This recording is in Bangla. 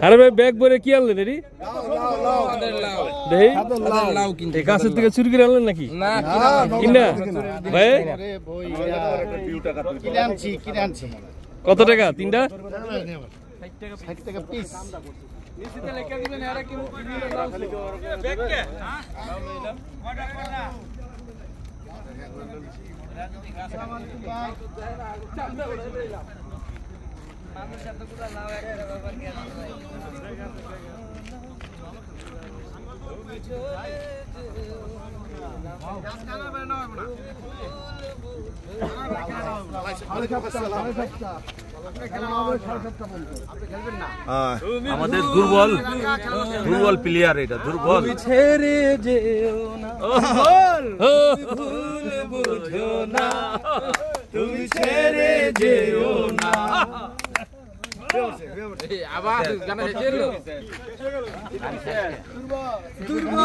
আরে ভাই ব্যাগ ভরে কি আনলেন এরি কাছের থেকে চুরি করে আনলেন নাকি কিনা ভাই কত টাকা তিনটা আমাদের দুর্বল প্লেয়ার এটা দুর্বল ছেড়ে যেও না বুঝো না তুমি ছেড়ে যেও না আবার গানা দুর্বল